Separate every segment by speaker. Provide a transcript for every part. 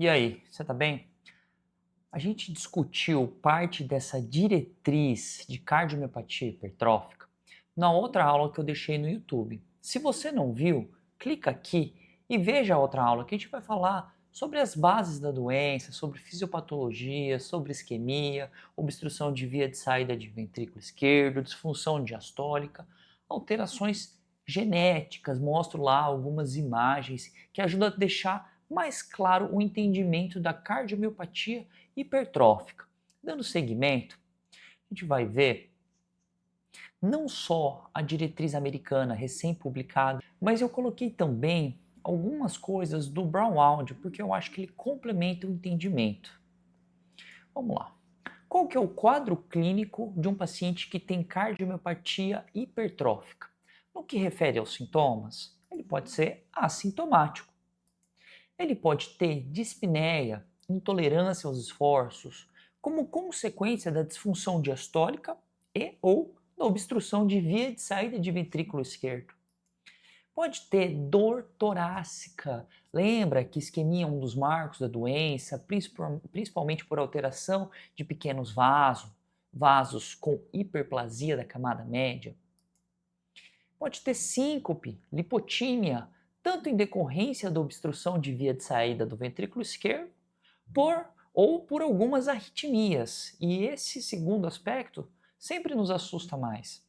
Speaker 1: E aí, você tá bem? A gente discutiu parte dessa diretriz de cardiomiopatia hipertrófica na outra aula que eu deixei no YouTube. Se você não viu, clica aqui e veja a outra aula que a gente vai falar sobre as bases da doença, sobre fisiopatologia, sobre isquemia, obstrução de via de saída de ventrículo esquerdo, disfunção diastólica, alterações genéticas. Mostro lá algumas imagens que ajudam a deixar mais claro o entendimento da cardiomiopatia hipertrófica. Dando seguimento, a gente vai ver não só a diretriz americana recém-publicada, mas eu coloquei também algumas coisas do Brown-Wald, porque eu acho que ele complementa o entendimento. Vamos lá. Qual que é o quadro clínico de um paciente que tem cardiomiopatia hipertrófica? No que refere aos sintomas, ele pode ser assintomático. Ele pode ter dispneia, intolerância aos esforços, como consequência da disfunção diastólica e ou da obstrução de via de saída de ventrículo esquerdo. Pode ter dor torácica. Lembra que isquemia é um dos marcos da doença, principalmente por alteração de pequenos vasos com hiperplasia da camada média. Pode ter síncope, lipotímia, tanto em decorrência da obstrução de via de saída do ventrículo esquerdo, ou por algumas arritmias. E esse segundo aspecto sempre nos assusta mais.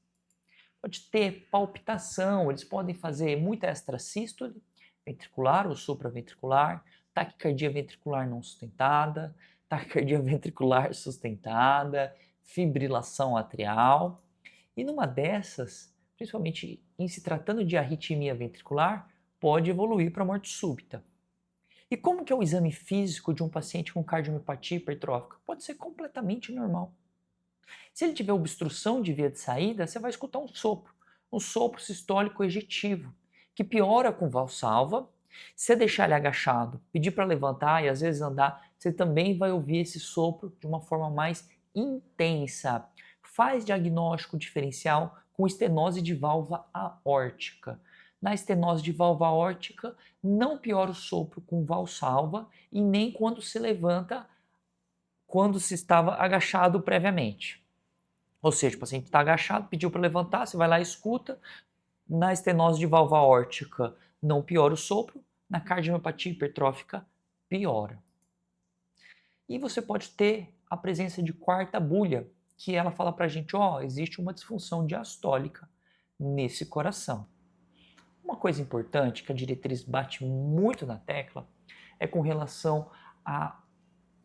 Speaker 1: Pode ter palpitação, eles podem fazer muita extrasístole, ventricular ou supraventricular, taquicardia ventricular não sustentada, taquicardia ventricular sustentada, fibrilação atrial. E numa dessas, principalmente em se tratando de arritmia ventricular, pode evoluir para morte súbita. E como que é o exame físico de um paciente com cardiomiopatia hipertrófica? Pode ser completamente normal. Se ele tiver obstrução de via de saída, você vai escutar um sopro sistólico ejetivo, que piora com valsalva. Se você deixar ele agachado, pedir para levantar e às vezes andar, você também vai ouvir esse sopro de uma forma mais intensa. Faz diagnóstico diferencial com estenose de válvula aórtica. Na estenose de válvula aórtica, não piora o sopro com valsalva e nem quando se levanta, quando se estava agachado previamente. Ou seja, o paciente está agachado, pediu para levantar, você vai lá e escuta. Na estenose de válvula aórtica, não piora o sopro. Na cardiomiopatia hipertrófica, piora. E você pode ter a presença de quarta bulha, que ela fala para a gente, existe uma disfunção diastólica nesse coração. Uma coisa importante que a diretriz bate muito na tecla é com relação a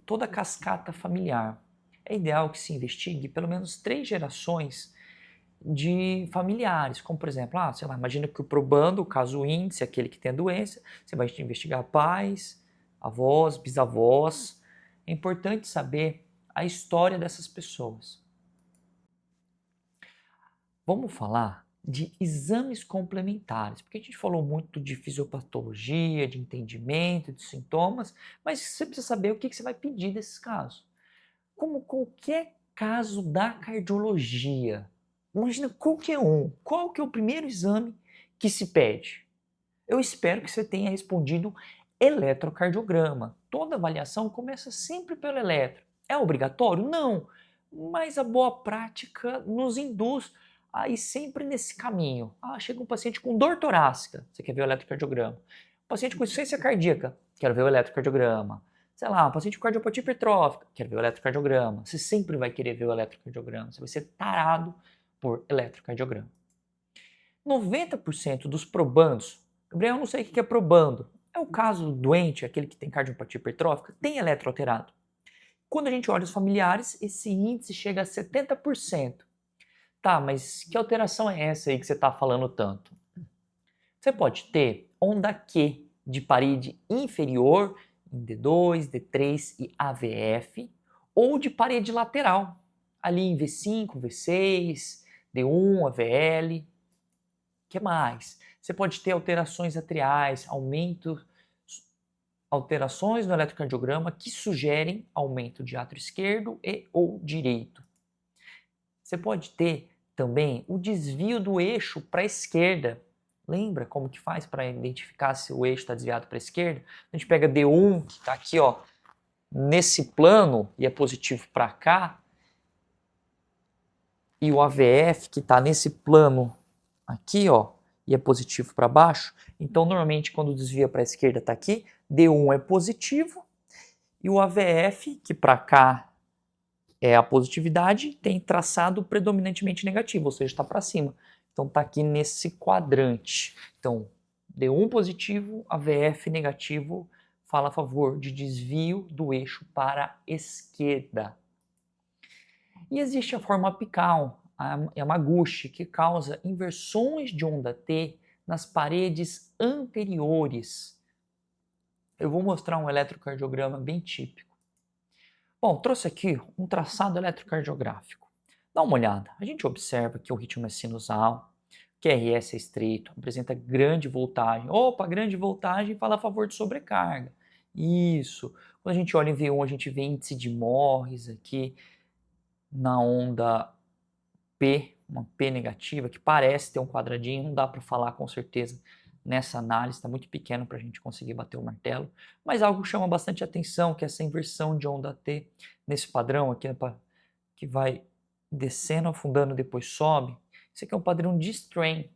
Speaker 1: toda a cascata familiar. É ideal que se investigue pelo menos 3 gerações de familiares, como por exemplo, imagina que o probando, o caso índice, aquele que tem a doença, você vai investigar pais, avós, bisavós. É importante saber a história dessas pessoas. Vamos falar de exames complementares, porque a gente falou muito de fisiopatologia, de entendimento, de sintomas, mas você precisa saber o que você vai pedir desses casos. Como qualquer caso da cardiologia, imagina qualquer um, qual que é o primeiro exame que se pede? Eu espero que você tenha respondido eletrocardiograma. Toda avaliação começa sempre pelo eletro. É obrigatório? Não, mas a boa prática nos induz a ir sempre nesse caminho. Chega um paciente com dor torácica, você quer ver o eletrocardiograma. Um paciente com insuficiência cardíaca, quero ver o eletrocardiograma. Sei lá, um paciente com cardiopatia hipertrófica, quero ver o eletrocardiograma. Você sempre vai querer ver o eletrocardiograma, você vai ser tarado por eletrocardiograma. 90% dos probandos, Gabriel, eu não sei o que é probando, é o caso doente, aquele que tem cardiopatia hipertrófica, tem eletroalterado. Quando a gente olha os familiares, esse índice chega a 70%. Tá, mas que alteração é essa aí que você está falando tanto? Você pode ter onda Q de parede inferior em D2, D3 e AVF, ou de parede lateral, ali em V5, V6, D1, AVL. O que mais? Você pode ter alterações atriais, alterações no eletrocardiograma que sugerem aumento de átrio esquerdo e ou direito. Você pode ter também o desvio do eixo para a esquerda, Lembra como que faz para identificar se o eixo está desviado para a esquerda? A gente pega D1, que está aqui, ó, nesse plano e é positivo para cá, e o AVF, que está nesse plano aqui, ó, e é positivo para baixo. Então, normalmente, quando desvia para a esquerda está aqui, D1 é positivo, e o AVF, que para cá é a positividade, tem traçado predominantemente negativo, ou seja, está para cima. Então está aqui nesse quadrante. Então, D1 positivo, AVF negativo, fala a favor de desvio do eixo para a esquerda. E existe a forma apical, a Yamaguchi, que causa inversões de onda T nas paredes anteriores. Eu vou mostrar um eletrocardiograma bem típico. Bom, trouxe aqui um traçado eletrocardiográfico. Dá uma olhada. A gente observa que o ritmo é sinusal, que QRS é estreito, apresenta grande voltagem. Opa, grande voltagem fala a favor de sobrecarga. Isso. Quando a gente olha em V1, a gente vê índice de Morris aqui na onda P, uma P negativa, que parece ter um quadradinho, não dá para falar com certeza nessa análise, está muito pequeno para a gente conseguir bater o martelo, mas algo chama bastante atenção, que é essa inversão de onda T nesse padrão aqui, que vai descendo, afundando, depois sobe. Isso aqui é um padrão de strain.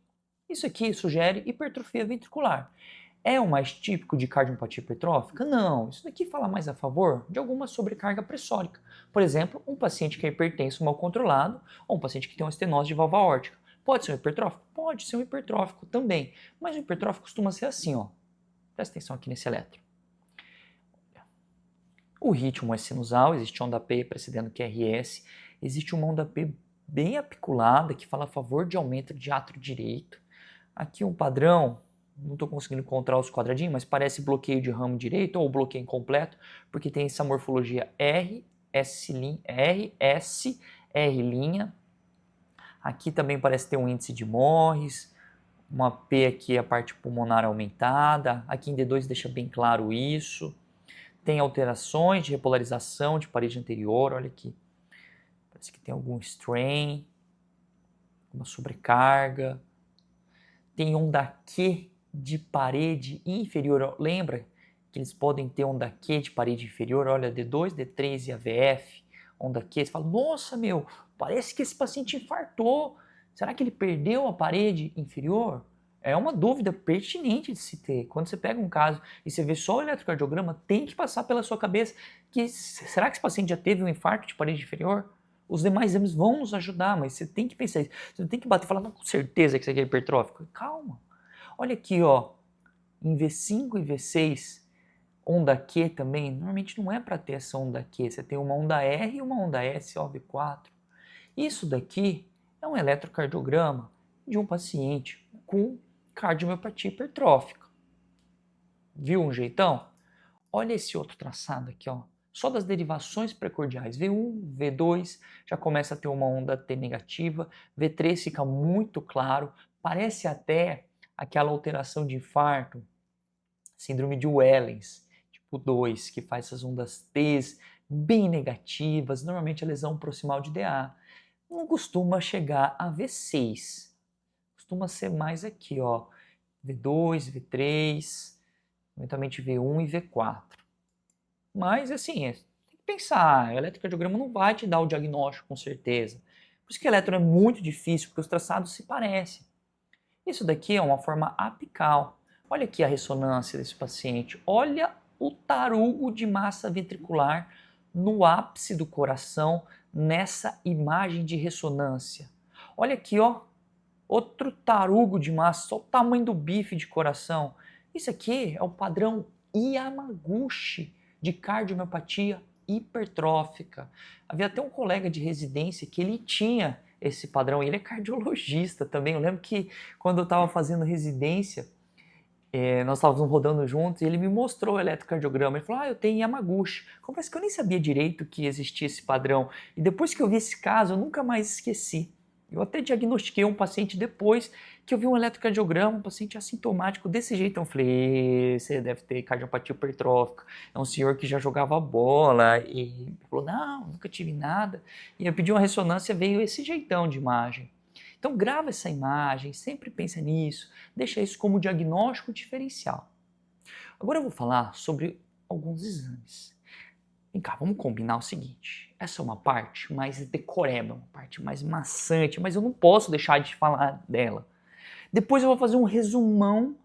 Speaker 1: Isso aqui sugere hipertrofia ventricular. É o mais típico de cardiopatia hipertrófica? Não, isso daqui fala mais a favor de alguma sobrecarga pressórica. Por exemplo, um paciente que é hipertenso mal controlado ou um paciente que tem uma estenose de válvula aórtica. Pode ser um hipertrófico? Pode ser um hipertrófico também, mas o hipertrófico costuma ser assim, ó. Presta atenção aqui nesse eletro. O ritmo é sinusal, existe onda P precedendo QRS, existe uma onda P bem apiculada que fala a favor de aumento de átrio direito. Aqui um padrão, não estou conseguindo encontrar os quadradinhos, mas parece bloqueio de ramo direito ou bloqueio incompleto, porque tem essa morfologia R, S, R'. Aqui também parece ter um índice de Morris, uma P aqui, a parte pulmonar aumentada. Aqui em D2 deixa bem claro isso. Tem alterações de repolarização de parede anterior, olha aqui. Parece que tem algum strain, uma sobrecarga. Tem onda Q de parede inferior. Lembra que eles podem ter onda Q de parede inferior? Olha, D2, D3 e AVF, onda Q. Você fala, nossa, meu, parece que esse paciente infartou. Será que ele perdeu a parede inferior? É uma dúvida pertinente de se ter. Quando você pega um caso e você vê só o eletrocardiograma, tem que passar pela sua cabeça que será que esse paciente já teve um infarto de parede inferior? Os demais exames vão nos ajudar, mas você tem que pensar isso. Você não tem que bater e falar, não, com certeza que isso aqui é hipertrófico. Calma. Olha aqui, ó, em V5 e V6, onda Q também, normalmente não é para ter essa onda Q. Você tem uma onda R e uma onda S, ó, V4. Isso daqui é um eletrocardiograma de um paciente com cardiomiopatia hipertrófica. Viu um jeitão? Olha esse outro traçado aqui, ó. Só das derivações precordiais. V1, V2 já começa a ter uma onda T negativa. V3 fica muito claro. Parece até aquela alteração de infarto, síndrome de Wellens, tipo 2, que faz essas ondas T's bem negativas. Normalmente a lesão proximal de DA. Não costuma chegar a V6. Costuma ser mais aqui, ó. V2, V3, eventualmente V1 e V4. Mas, assim, tem que pensar, o eletrocardiograma não vai te dar o diagnóstico com certeza. Por isso que o eletro é muito difícil, porque os traçados se parecem. Isso daqui é uma forma apical. Olha aqui a ressonância desse paciente. Olha o tarugo de massa ventricular no ápice do coração nessa imagem de ressonância. Olha aqui, ó, outro tarugo de massa, olha o tamanho do bife de coração. Isso aqui é o padrão Yamaguchi de cardiomiopatia hipertrófica. Havia até um colega de residência que ele tinha esse padrão, e ele é cardiologista também. Eu lembro que quando eu estava fazendo residência, nós estávamos rodando juntos e ele me mostrou o eletrocardiograma. Ele falou, eu tenho Yamaguchi. Confesso que eu nem sabia direito que existia esse padrão. E depois que eu vi esse caso, eu nunca mais esqueci. Eu até diagnostiquei um paciente depois que eu vi um eletrocardiograma, um paciente assintomático desse jeito. Eu falei, você deve ter cardiopatia hipertrófica. É um senhor que já jogava bola. E falou, não, nunca tive nada. E eu pedi uma ressonância, veio esse jeitão de imagem. Então grava essa imagem, sempre pensa nisso, deixa isso como diagnóstico diferencial. Agora eu vou falar sobre alguns exames. Vem cá, vamos combinar o seguinte, essa é uma parte mais decoreba, uma parte mais maçante, mas eu não posso deixar de falar dela. Depois eu vou fazer um resumão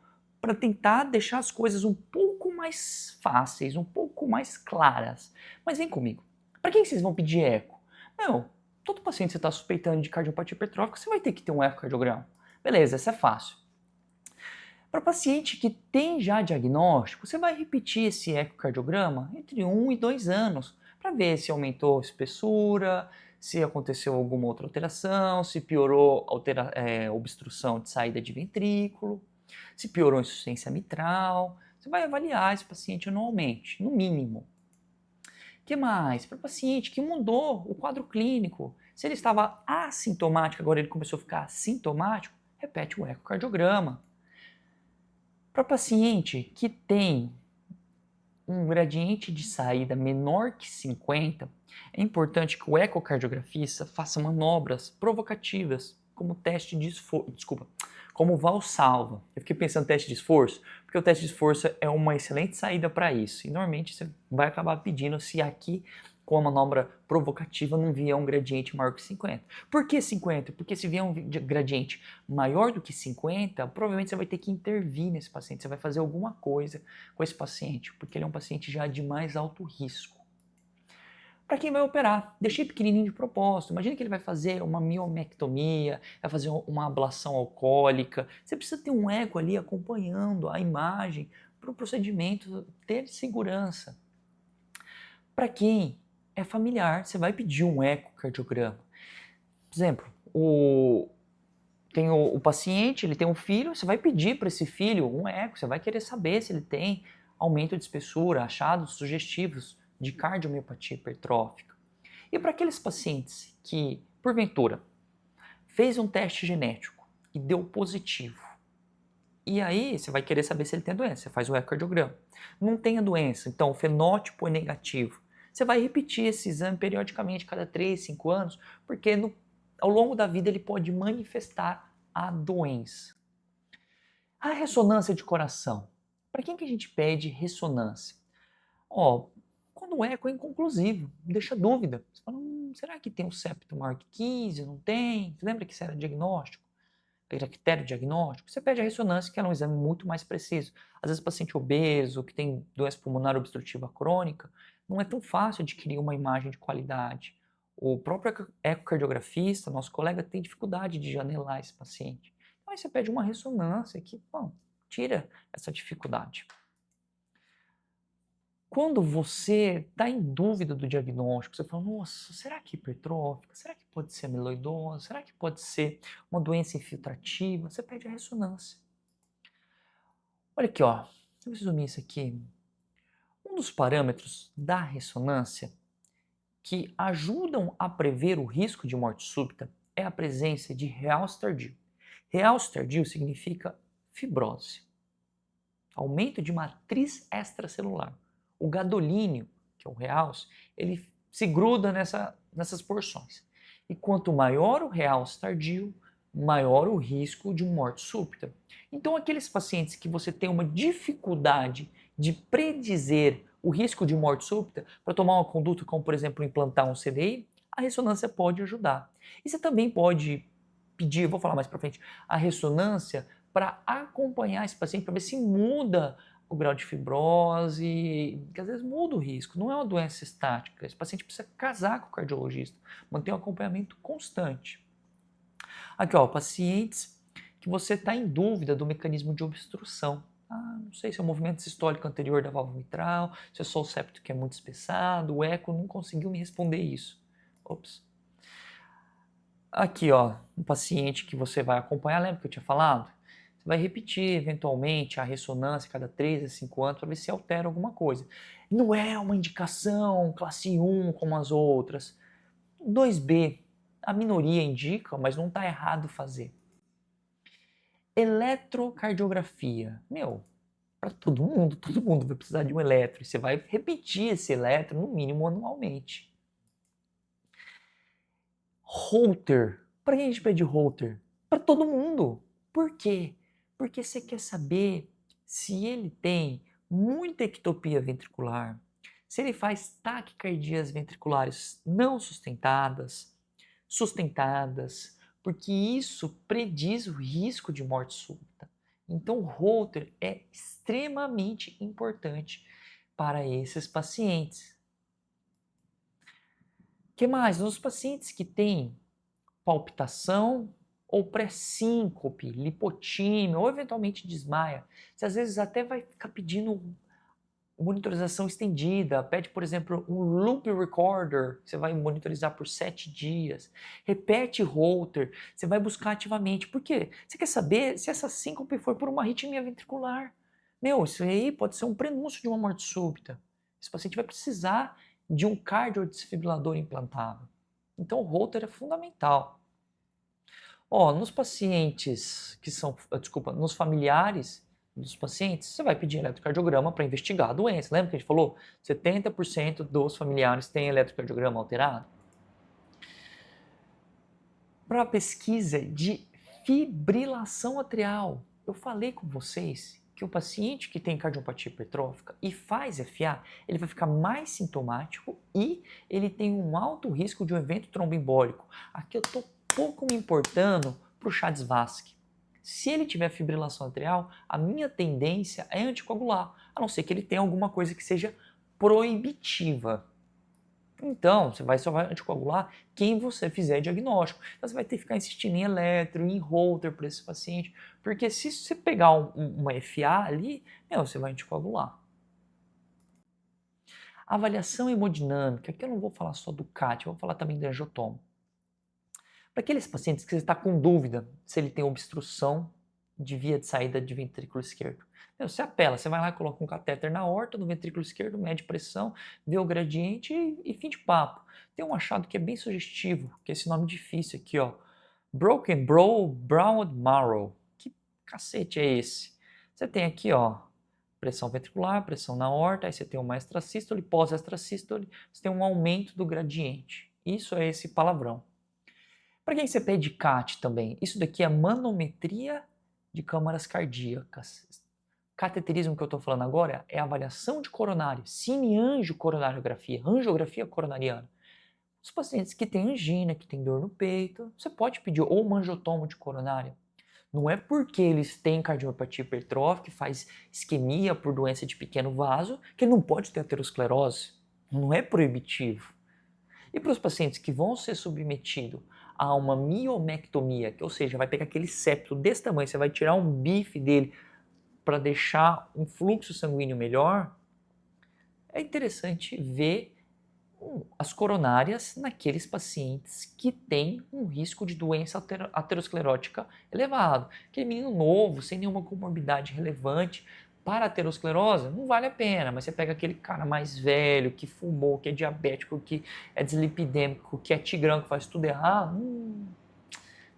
Speaker 1: para tentar deixar as coisas um pouco mais fáceis, um pouco mais claras. Mas vem comigo. Para quem vocês vão pedir eco? Não, todo paciente que você está suspeitando de cardiopatia hipertrófica, você vai ter que ter um ecocardiograma. Beleza, essa é fácil. Para paciente que tem já diagnóstico, você vai repetir esse ecocardiograma entre 1 e 2 anos para ver se aumentou a espessura, se aconteceu alguma outra alteração, se piorou obstrução de saída de ventrículo, se piorou insuficiência mitral. Você vai avaliar esse paciente anualmente, no mínimo. O que mais? Para o paciente que mudou o quadro clínico, se ele estava assintomático, agora ele começou a ficar sintomático, repete o ecocardiograma. Para paciente que tem um gradiente de saída menor que 50, é importante que o ecocardiografista faça manobras provocativas, como teste de esforço, como Valsalva. Eu fiquei pensando em teste de esforço, porque o teste de esforço é uma excelente saída para isso. E normalmente você vai acabar pedindo se aqui com a manobra provocativa não vier um gradiente maior que 50. Por que 50? Porque se vier um gradiente maior do que 50, provavelmente você vai ter que intervir nesse paciente, você vai fazer alguma coisa com esse paciente, porque ele é um paciente já de mais alto risco. Para quem vai operar, deixei pequenininho de propósito. Imagina que ele vai fazer uma miomectomia, vai fazer uma ablação alcoólica. Você precisa ter um eco ali acompanhando a imagem para o procedimento ter segurança. Para quem é familiar, você vai pedir um ecocardiograma. Por exemplo, tem o paciente, ele tem um filho, você vai pedir para esse filho um eco, você vai querer saber se ele tem aumento de espessura, achados sugestivos de cardiomiopatia hipertrófica. E para aqueles pacientes que, porventura, fez um teste genético e deu positivo, e aí você vai querer saber se ele tem a doença, você faz o ecocardiograma. Não tem a doença, então o fenótipo é negativo. Você vai repetir esse exame periodicamente, cada 3, 5 anos, porque ao longo da vida ele pode manifestar a doença. A ressonância de coração. Para quem que a gente pede ressonância? Quando o eco é inconclusivo, deixa dúvida. Você fala, será que tem um septo maior que 15? Não tem? Você lembra que isso era diagnóstico? Era critério diagnóstico? Você pede a ressonância, que é um exame muito mais preciso. Às vezes, paciente obeso, que tem doença pulmonar obstrutiva crônica, não é tão fácil adquirir uma imagem de qualidade. O próprio ecocardiografista, nosso colega, tem dificuldade de janelar esse paciente. Então, aí você pede uma ressonância que, tira essa dificuldade. Quando você está em dúvida do diagnóstico, você fala, nossa, será que é hipertrófica? Será que pode ser amiloidose? Será que pode ser uma doença infiltrativa? Você pede a ressonância. Olha aqui, eu vou resumir isso aqui. Um dos parâmetros da ressonância que ajudam a prever o risco de morte súbita é a presença de realce tardio. Realce tardio significa fibrose, aumento de matriz extracelular. O gadolínio, que é o realce, ele se gruda nessas porções. E quanto maior o realce tardio, maior o risco de morte súbita. Então, aqueles pacientes que você tem uma dificuldade de predizer o risco de morte súbita, para tomar uma conduta como, por exemplo, implantar um CDI, a ressonância pode ajudar. E você também pode pedir, vou falar mais para frente, a ressonância para acompanhar esse paciente, para ver se muda o grau de fibrose, que às vezes muda o risco, não é uma doença estática. Esse paciente precisa casar com o cardiologista, manter um acompanhamento constante. Aqui, pacientes que você está em dúvida do mecanismo de obstrução. Não sei se é o movimento sistólico anterior da válvula mitral, se é só o septo que é muito espessado, o eco não conseguiu me responder isso. Ops. Aqui, um paciente que você vai acompanhar, lembra que eu tinha falado? Você vai repetir eventualmente a ressonância cada 3 a 5 anos para ver se altera alguma coisa. Não é uma indicação classe 1 como as outras. 2B, a minoria indica, mas não está errado fazer. Eletrocardiografia. Para todo mundo vai precisar de um eletro. Você vai repetir esse eletro no mínimo anualmente. Holter. Para que a gente pede Holter? para todo mundo. Por quê? Porque você quer saber se ele tem muita ectopia ventricular, se ele faz taquicardias ventriculares não sustentadas, porque isso prediz o risco de morte súbita. Então, o Holter é extremamente importante para esses pacientes. O que mais? Nos pacientes que têm palpitação ou pré-síncope, lipotímia ou eventualmente desmaia, você às vezes até vai ficar pedindo monitorização estendida, pede, por exemplo, um loop recorder, que você vai monitorizar por 7 dias, repete Holter, você vai buscar ativamente. Por quê? Você quer saber se essa síncope foi por uma arritmia ventricular. Isso aí pode ser um prenúncio de uma morte súbita. Esse paciente vai precisar de um cardiodesfibrilador implantado. Então o Holter é fundamental. Nos pacientes que são, nos familiares dos pacientes, você vai pedir eletrocardiograma para investigar a doença. Lembra que a gente falou? 70% dos familiares têm eletrocardiograma alterado. Para a pesquisa de fibrilação atrial, eu falei com vocês que o paciente que tem cardiopatia hipertrófica e faz FA, ele vai ficar mais sintomático e ele tem um alto risco de um evento tromboembólico. Aqui eu estou pouco me importando para o Chades-Vasque. Se ele tiver fibrilação atrial, a minha tendência é anticoagular, a não ser que ele tenha alguma coisa que seja proibitiva. Então, você só vai anticoagular quem você fizer diagnóstico. Então, você vai ter que ficar insistindo em eletro, em Holter para esse paciente, porque se você pegar uma FA ali, você vai anticoagular. Avaliação hemodinâmica, aqui eu não vou falar só do CAT, eu vou falar também do angiotomo. Para aqueles pacientes que você está com dúvida se ele tem obstrução de via de saída de ventrículo esquerdo, você apela, você vai lá e coloca um catéter na aorta do ventrículo esquerdo, mede pressão, vê o gradiente e fim de papo. Tem um achado que é bem sugestivo, que é esse nome difícil aqui, Broken Brown Marrow. Que cacete é esse? Você tem aqui, pressão ventricular, pressão na aorta, aí você tem uma extrasístole, pós-extrasístole, você tem um aumento do gradiente. Isso é esse palavrão. Para quem você pede CAT também? Isso daqui é manometria de câmaras cardíacas. Cateterismo que eu estou falando agora é avaliação de coronário, semi-angiocoronariografia, angiografia coronariana. Os pacientes que têm angina, que têm dor no peito, você pode pedir ou um angiotomo de coronária. Não é porque eles têm cardiopatia hipertrófica, que faz isquemia por doença de pequeno vaso, que ele não pode ter aterosclerose. Não é proibitivo. E para os pacientes que vão ser submetidos a uma miomectomia, ou seja, vai pegar aquele septo desse tamanho, você vai tirar um bife dele para deixar um fluxo sanguíneo melhor, é interessante ver as coronárias naqueles pacientes que têm um risco de doença aterosclerótica elevado. Aquele menino novo, sem nenhuma comorbidade relevante, para a aterosclerose, não vale a pena, mas você pega aquele cara mais velho, que fumou, que é diabético, que é dislipidêmico, que é tigrão, que faz tudo errado,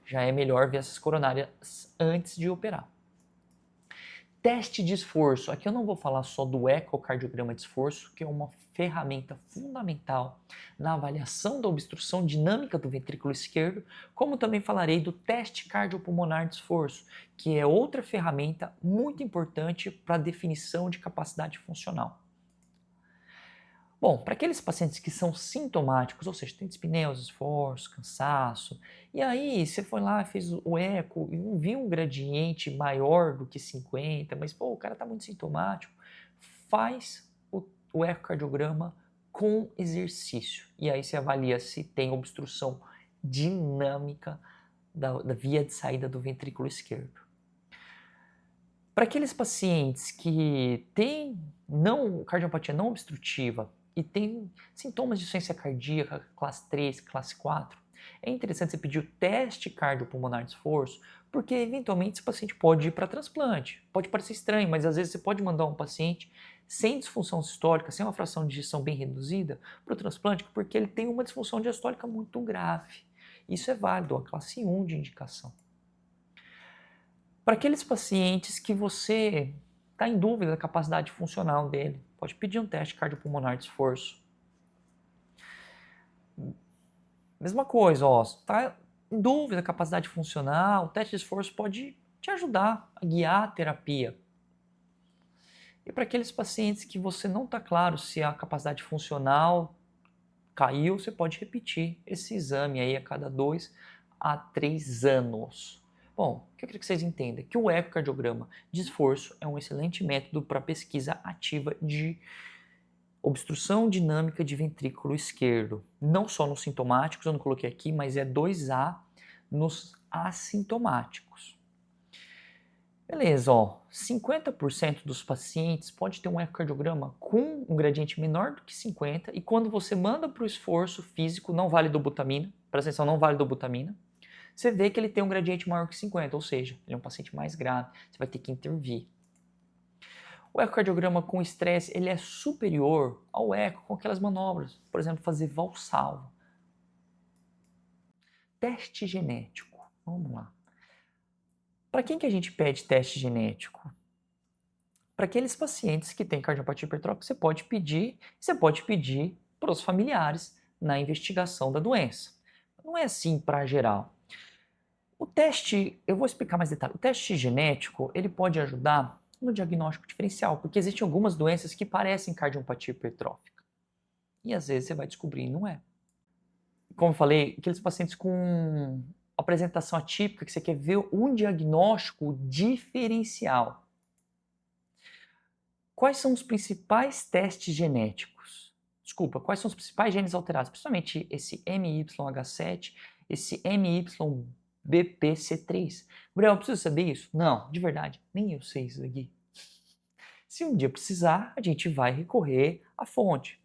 Speaker 1: já é melhor ver essas coronárias antes de operar. Teste de esforço. Aqui eu não vou falar só do ecocardiograma de esforço, que é uma ferramenta fundamental na avaliação da obstrução dinâmica do ventrículo esquerdo, como também falarei do teste cardiopulmonar de esforço, que é outra ferramenta muito importante para a definição de capacidade funcional. Bom, para aqueles pacientes que são sintomáticos, ou seja, tem dispneia, esforço, cansaço, e aí você foi lá, fez o eco e não viu um gradiente maior do que 50, mas o cara está muito sintomático, faz o ecocardiograma com exercício. E aí você avalia se tem obstrução dinâmica da via de saída do ventrículo esquerdo. Para aqueles pacientes que têm cardiopatia não obstrutiva e têm sintomas de insuficiência cardíaca classe 3, classe 4, é interessante você pedir o teste cardiopulmonar de esforço, porque eventualmente esse paciente pode ir para transplante. Pode parecer estranho, mas às vezes você pode mandar um paciente sem disfunção sistólica, sem uma fração de ejeção bem reduzida, para o transplante, porque ele tem uma disfunção diastólica muito grave. Isso é válido, a classe 1 de indicação. Para aqueles pacientes que você está em dúvida da capacidade funcional dele, pode pedir um teste cardiopulmonar de esforço. Mesma coisa, em dúvida, capacidade funcional, o teste de esforço pode te ajudar a guiar a terapia. E para aqueles pacientes que você não está claro se a capacidade funcional caiu, você pode repetir esse exame aí a cada 2 a 3 anos. Bom, o que eu queria que vocês entendam? Que o ecocardiograma de esforço é um excelente método para pesquisa ativa de obstrução dinâmica de ventrículo esquerdo. Não só nos sintomáticos, eu não coloquei aqui, mas é 2A nos assintomáticos. Beleza, ó, 50% dos pacientes pode ter um ecocardiograma com um gradiente menor do que 50 e quando você manda para o esforço físico não vale dobutamina, presta atenção, não vale dobutamina, você vê que ele tem um gradiente maior que 50, ou seja, ele é um paciente mais grave, você vai ter que intervir. O ecocardiograma com estresse, ele é superior ao eco com aquelas manobras, por exemplo, fazer valsalva. Teste genético, vamos lá. Para quem que a gente pede teste genético? Para aqueles pacientes que têm cardiopatia hipertrófica, você pode pedir para os familiares na investigação da doença. Não é assim para geral. O teste, eu vou explicar mais detalhes. O teste genético, ele pode ajudar no diagnóstico diferencial, porque existem algumas doenças que parecem cardiopatia hipertrófica. E às vezes você vai descobrir, não é. Como eu falei, aqueles pacientes com apresentação atípica, que você quer ver um diagnóstico diferencial. Quais são os principais testes genéticos? Desculpa, quais são os principais genes alterados? Principalmente esse MYH7, esse MYBPC3. Gabriel, eu preciso saber isso? Não, de verdade, nem eu sei isso daqui. Se um dia precisar, a gente vai recorrer à fonte.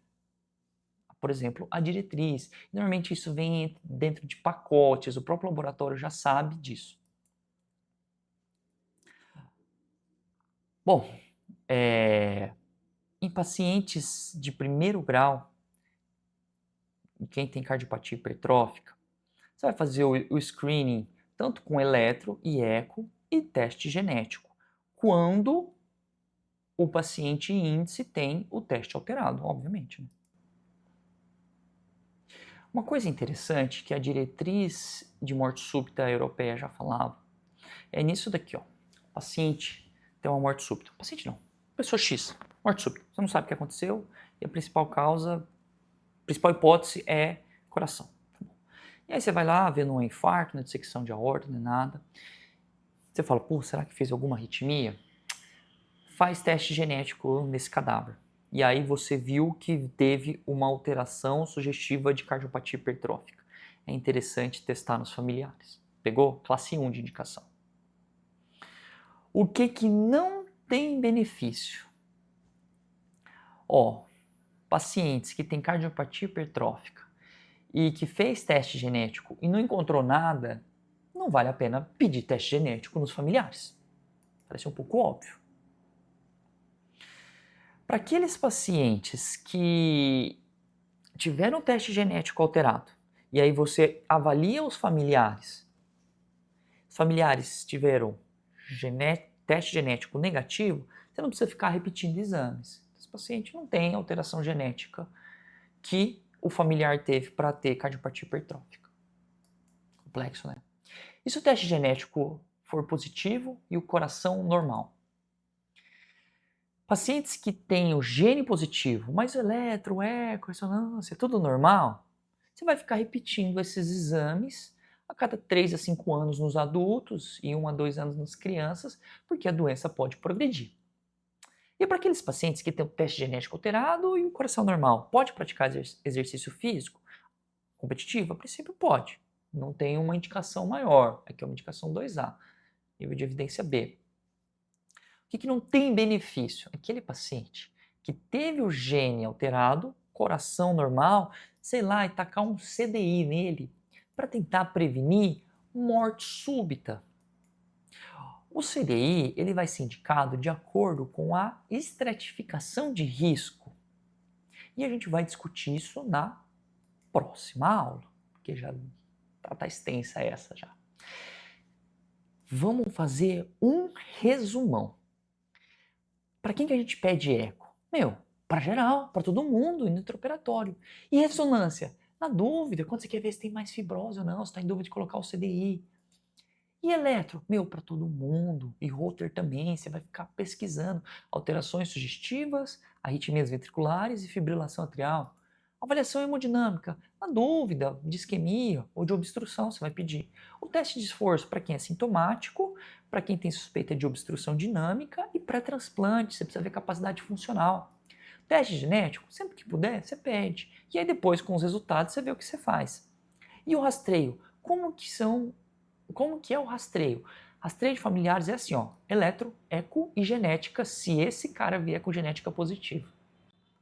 Speaker 1: Por exemplo, a diretriz. Normalmente isso vem dentro de pacotes, o próprio laboratório já sabe disso. Bom, em pacientes de primeiro grau, quem tem cardiopatia hipertrófica, você vai fazer o screening tanto com eletro e eco e teste genético, quando o paciente índice tem o teste alterado, obviamente. Né? Uma coisa interessante que a diretriz de morte súbita europeia já falava é nisso daqui, ó. O paciente tem uma morte súbita. Paciente não, pessoa X, morte súbita. Você não sabe o que aconteceu e a principal causa, a principal hipótese é coração. E aí você vai lá, vendo um infarto, não é dissecção de aorta, nem nada. Você fala, pô, será que fez alguma arritmia? Faz teste genético nesse cadáver. E aí você viu que teve uma alteração sugestiva de cardiopatia hipertrófica. É interessante testar nos familiares. Pegou? Classe 1 de indicação. O que não tem benefício? Ó, pacientes que têm cardiopatia hipertrófica e que fez teste genético e não encontrou nada, não vale a pena pedir teste genético nos familiares. Parece um pouco óbvio. Para aqueles pacientes que tiveram o teste genético alterado e aí você avalia os familiares tiveram teste genético negativo, você não precisa ficar repetindo exames. Esse paciente não tem alteração genética que o familiar teve para ter cardiopatia hipertrófica. Complexo, né? E se o teste genético for positivo e o coração normal? Pacientes que têm o gene positivo, mas o eletro, eco, ressonância, tudo normal, você vai ficar repetindo esses exames a cada 3 a 5 anos nos adultos e 1 a 2 anos nas crianças, porque a doença pode progredir. E para aqueles pacientes que têm o teste genético alterado e o coração normal, pode praticar exercício físico competitivo? A princípio pode. Não tem uma indicação maior, aqui é uma indicação 2A, nível de evidência B. O que não tem benefício? Aquele paciente que teve o gene alterado, coração normal, sei lá, e tacar um CDI nele para tentar prevenir morte súbita. O CDI ele vai ser indicado de acordo com a estratificação de risco. E a gente vai discutir isso na próxima aula, porque já tá extensa essa já. Vamos fazer um resumão. Para quem que a gente pede eco? Para geral, para todo mundo, intraoperatório. E ressonância? Na dúvida, quando você quer ver se tem mais fibrose ou não, se está em dúvida de colocar o CDI. E eletro? Meu, para todo mundo. E Holter também, você vai ficar pesquisando alterações sugestivas, arritmias ventriculares e fibrilação atrial. Avaliação hemodinâmica, na dúvida de isquemia ou de obstrução, você vai pedir. O teste de esforço para quem é sintomático, para quem tem suspeita de obstrução dinâmica e pré-transplante, você precisa ver capacidade funcional. Teste genético, sempre que puder, você pede. E aí depois, com os resultados, você vê o que você faz. E o rastreio? Como que é o rastreio? Rastreio de familiares é assim, ó, eletro, eco e genética, se esse cara vier com genética positiva.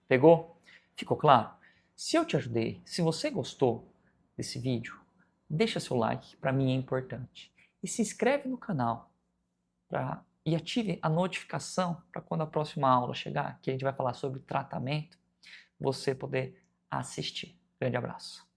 Speaker 1: Pegou? Ficou claro? Se eu te ajudei, se você gostou desse vídeo, deixa seu like, para mim é importante. E se inscreve no canal e ative a notificação para quando a próxima aula chegar, que a gente vai falar sobre tratamento, você poder assistir. Grande abraço.